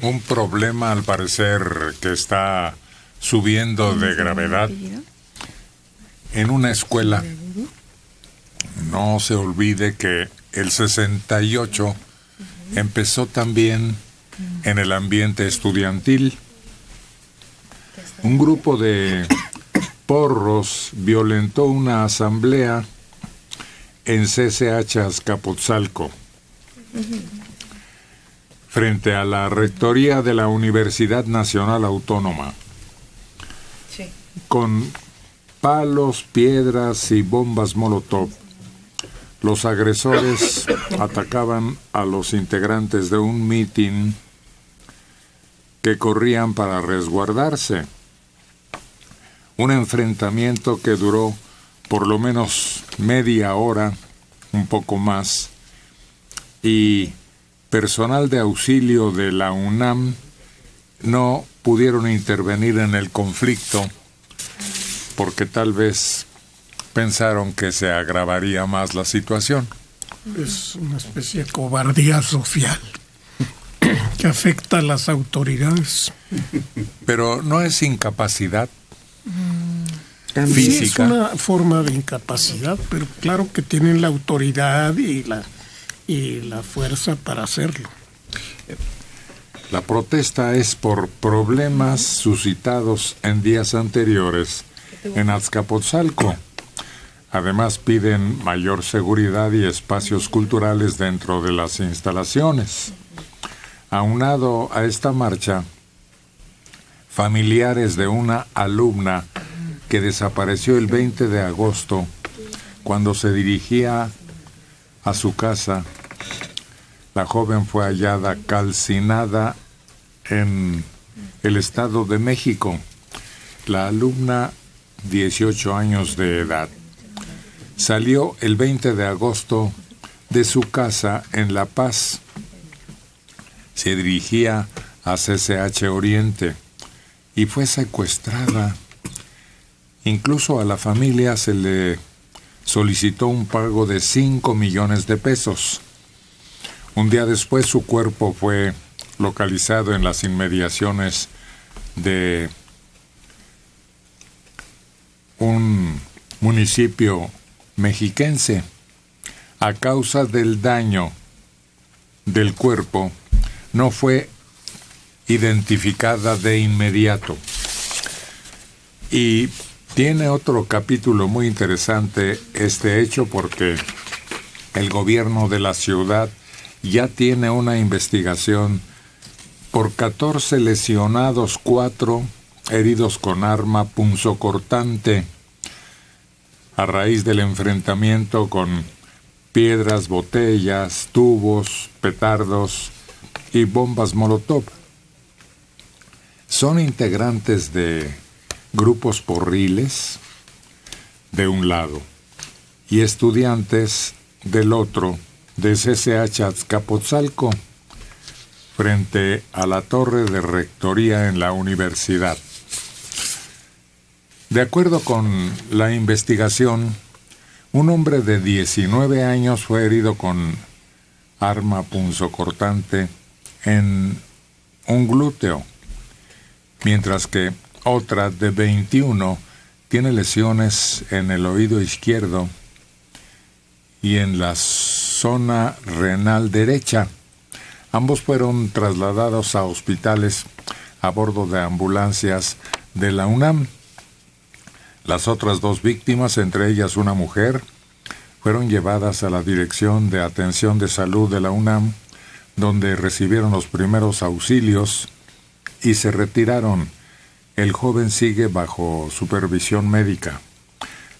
Un problema, al parecer, que está subiendo de gravedad en una escuela. No se olvide que el 68 empezó también en el ambiente estudiantil. Un grupo de porros violentó una asamblea en CCH Azcapotzalco, frente a la rectoría de la Universidad Nacional Autónoma, con palos, piedras y bombas Molotov. Los agresores atacaban a los integrantes de un mitin que corrían para resguardarse. Un enfrentamiento que duró por lo menos media hora, un poco más, y personal de auxilio de la UNAM no pudieron intervenir en el conflicto porque tal vez pensaron que se agravaría más la situación. Es una especie de cobardía social que afecta a las autoridades. Pero no es incapacidad física. Sí, es una forma de incapacidad, pero claro que tienen la autoridad y la fuerza para hacerlo. La protesta es por problemas suscitados en días anteriores en Azcapotzalco. Además piden mayor seguridad y espacios culturales dentro de las instalaciones. Aunado a esta marcha, familiares de una alumna que desapareció el 20 de agosto cuando se dirigía a su casa. La joven fue hallada calcinada en el Estado de México. La alumna, 18 años de edad, salió el 20 de agosto de su casa en La Paz. Se dirigía a CCH Oriente y fue secuestrada. Incluso a la familia se le solicitó un pago de 5 millones de pesos. Un día después su cuerpo fue localizado en las inmediaciones de un municipio mexiquense. A causa del daño del cuerpo, no fue identificada de inmediato. Y tiene otro capítulo muy interesante este hecho porque el gobierno de la ciudad ya tiene una investigación por 14 lesionados, 4 heridos con arma punzocortante a raíz del enfrentamiento con piedras, botellas, tubos, petardos y bombas Molotov. Son integrantes de grupos porriles de un lado y estudiantes del otro de CCH Azcapotzalco frente a la torre de rectoría en la universidad. De acuerdo con la investigación, un hombre de 19 años fue herido con arma punzocortante en un glúteo, mientras que otra de 21 tiene lesiones en el oído izquierdo y en la zona renal derecha. Ambos fueron trasladados a hospitales a bordo de ambulancias de la UNAM. Las otras 2 víctimas, entre ellas una mujer, fueron llevadas a la Dirección de Atención de Salud de la UNAM, donde recibieron los primeros auxilios y se retiraron. El joven sigue bajo supervisión médica.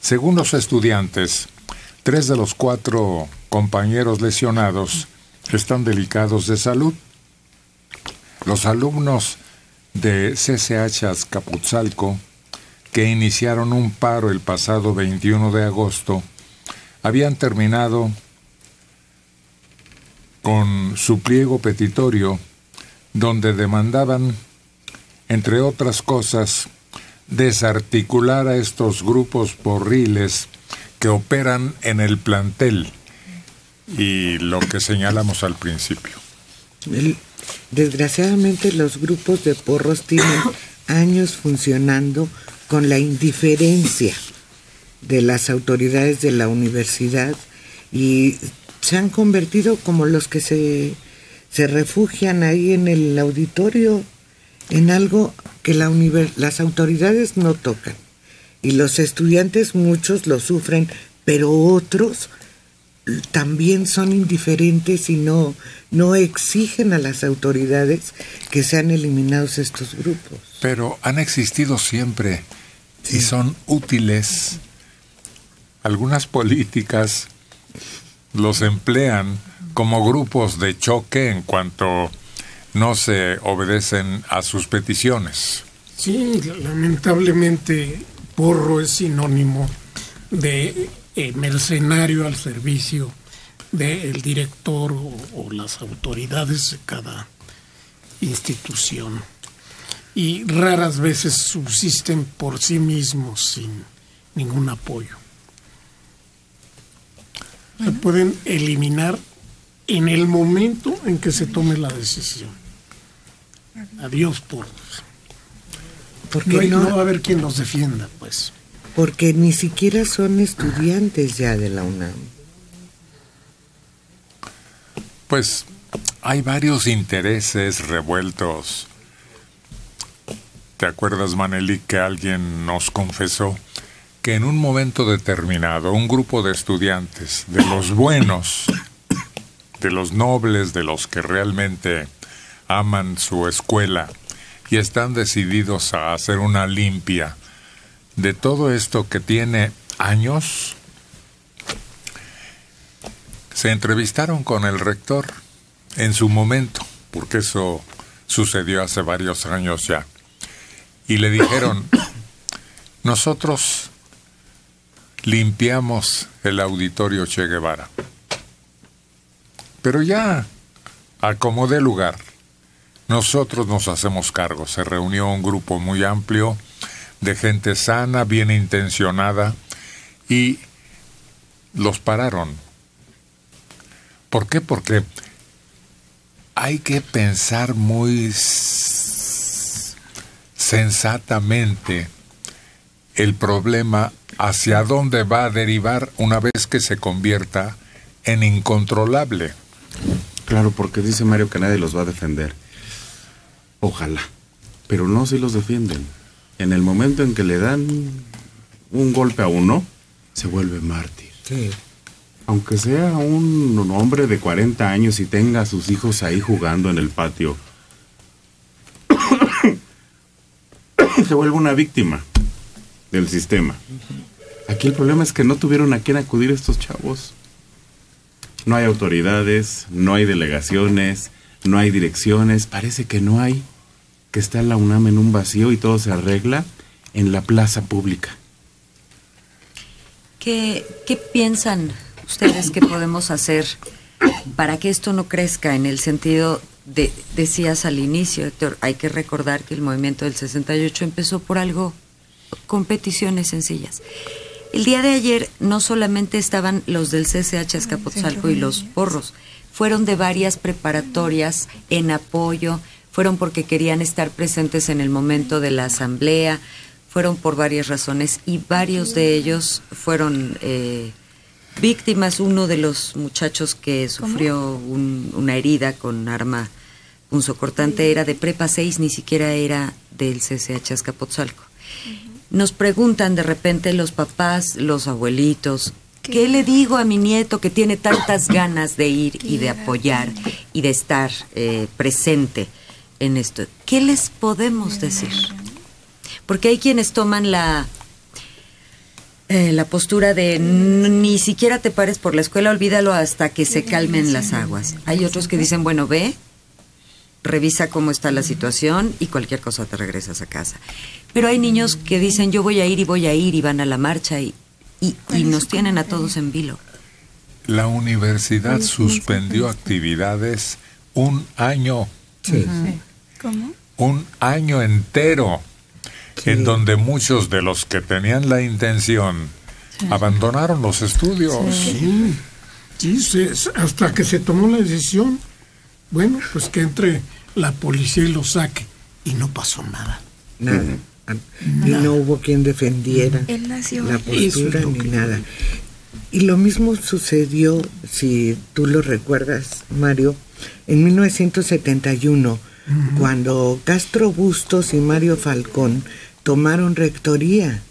Según los estudiantes, 3 de los 4 compañeros lesionados están delicados de salud. Los alumnos de CCH Azcapotzalco, que iniciaron un paro el pasado 21 de agosto, habían terminado con su pliego petitorio, donde demandaban, entre otras cosas, desarticular a estos grupos porriles que operan en el plantel y lo que señalamos al principio. desgraciadamente los grupos de porros tienen años funcionando con la indiferencia de las autoridades de la universidad y se han convertido como los que se refugian ahí en el auditorio en algo que las autoridades no tocan. Y los estudiantes, muchos lo sufren, pero otros también son indiferentes y no exigen a las autoridades que sean eliminados estos grupos. Pero han existido siempre y son útiles. Algunas políticas los emplean como grupos de choque en cuanto no se obedecen a sus peticiones. Sí, lamentablemente porro es sinónimo de mercenario al servicio del director o las autoridades de cada institución. Y raras veces subsisten por sí mismos sin ningún apoyo. Se pueden eliminar en el momento en que se tome la decisión. Adiós, porros. Porque no va a haber quien los defienda, pues. Porque ni siquiera son estudiantes ya de la UNAM. Pues hay varios intereses revueltos. ¿Te acuerdas, Maneli, que alguien nos confesó que en un momento determinado un grupo de estudiantes, de los buenos, de los nobles, de los que realmente aman su escuela y están decididos a hacer una limpia de todo esto que tiene años, se entrevistaron con el rector en su momento, porque eso sucedió hace varios años ya, y le dijeron: nosotros limpiamos el auditorio Che Guevara, pero ya acomodé lugar, nosotros nos hacemos cargo. Se reunió un grupo muy amplio de gente sana, bien intencionada, y los pararon. ¿Por qué? Porque hay que pensar muy sensatamente el problema hacia dónde va a derivar una vez que se convierta en incontrolable. Claro, porque dice Mario que nadie los va a defender. Ojalá, pero no si los defienden. En el momento en que le dan un golpe a uno, se vuelve mártir. Sí. Aunque sea un hombre de 40 años y tenga a sus hijos ahí jugando en el patio, se vuelve una víctima del sistema. Aquí el problema es que no tuvieron a quién acudir estos chavos. No hay autoridades, no hay delegaciones, no hay direcciones, parece que no hay, que está la UNAM en un vacío y todo se arregla en la plaza pública. ¿Qué piensan ustedes que podemos hacer para que esto no crezca? En el sentido de, decías al inicio, Héctor, hay que recordar que el movimiento del 68 empezó por algo, con peticiones sencillas. El día de ayer no solamente estaban los del CCH Azcapotzalco y los porros, fueron de varias preparatorias en apoyo, fueron porque querían estar presentes en el momento de la asamblea, fueron por varias razones y varios de ellos fueron víctimas. Uno de los muchachos que sufrió una herida con arma punzocortante era de Prepa 6, ni siquiera era del CCH Azcapotzalco. Nos preguntan de repente los papás, los abuelitos, ¿qué le digo a mi nieto que tiene tantas ganas de ir y de apoyar y de estar presente en esto? ¿Qué les podemos decir? Porque hay quienes toman la postura de ni siquiera te pares por la escuela, olvídalo hasta que se calmen las aguas. Hay otros que dicen, bueno, ve, revisa cómo está la situación y cualquier cosa te regresas a casa. Pero hay niños que dicen, yo voy a ir y van a la marcha y nos tienen a todos en vilo. La universidad suspendió actividades un año. Sí. ¿Cómo? Un año entero, sí, en donde muchos de los que tenían la intención abandonaron los estudios. Sí, hasta que se tomó la decisión. Bueno, pues que entre la policía y lo saque. Y no pasó nada. Nada. Y no hubo quien defendiera la postura ni nada. Y lo mismo sucedió, si tú lo recuerdas, Mario, en 1971, cuando Castro Bustos y Mario Falcón tomaron rectoría.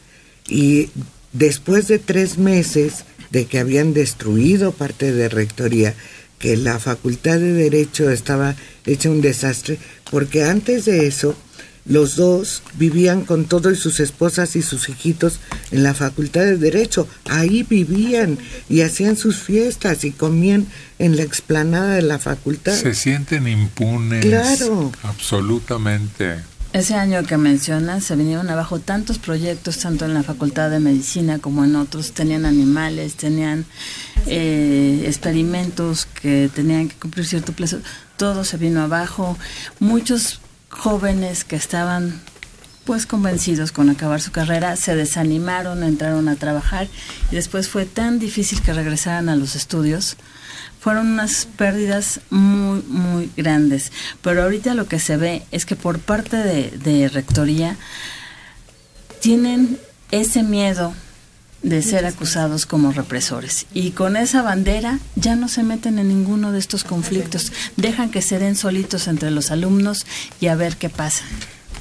Y después de 3 meses de que habían destruido parte de rectoría, que la Facultad de Derecho estaba hecha un desastre, porque antes de eso los dos vivían con todo y sus esposas y sus hijitos en la Facultad de Derecho. Ahí vivían y hacían sus fiestas y comían en la explanada de la facultad. Se sienten impunes. Claro. Absolutamente. Ese año que mencionas, se vinieron abajo tantos proyectos, tanto en la Facultad de Medicina como en otros. Tenían animales, tenían experimentos que tenían que cumplir cierto plazo. Todo se vino abajo. Muchos jóvenes que estaban pues convencidos con acabar su carrera se desanimaron, entraron a trabajar y después fue tan difícil que regresaran a los estudios. Fueron unas pérdidas muy, muy grandes. Pero ahorita lo que se ve es que por parte de Rectoría tienen ese miedo de ser acusados como represores. Y con esa bandera ya no se meten en ninguno de estos conflictos. Dejan que se den solitos entre los alumnos y a ver qué pasa.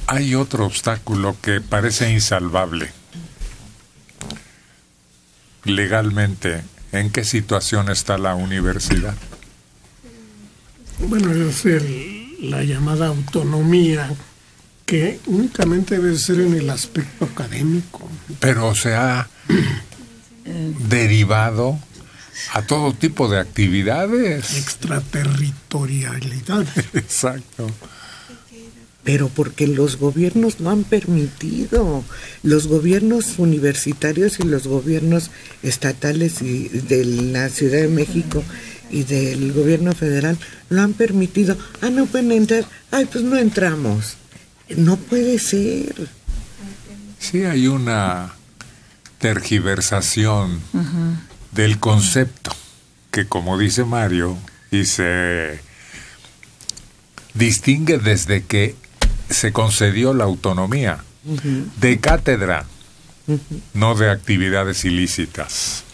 Hay otro obstáculo que parece insalvable. Legalmente, ¿en qué situación está la universidad? Bueno, es la llamada autonomía, que únicamente debe ser en el aspecto académico. Pero se ha derivado a todo tipo de actividades. Extraterritorialidad. Exacto. Pero porque los gobiernos no han permitido, los gobiernos universitarios y los gobiernos estatales y de la Ciudad de México y del gobierno federal lo han permitido. No pueden entrar, pues no entramos. No puede ser. Sí, hay una tergiversación del concepto que, como dice Mario, y se distingue desde que se concedió la autonomía de cátedra, no de actividades ilícitas.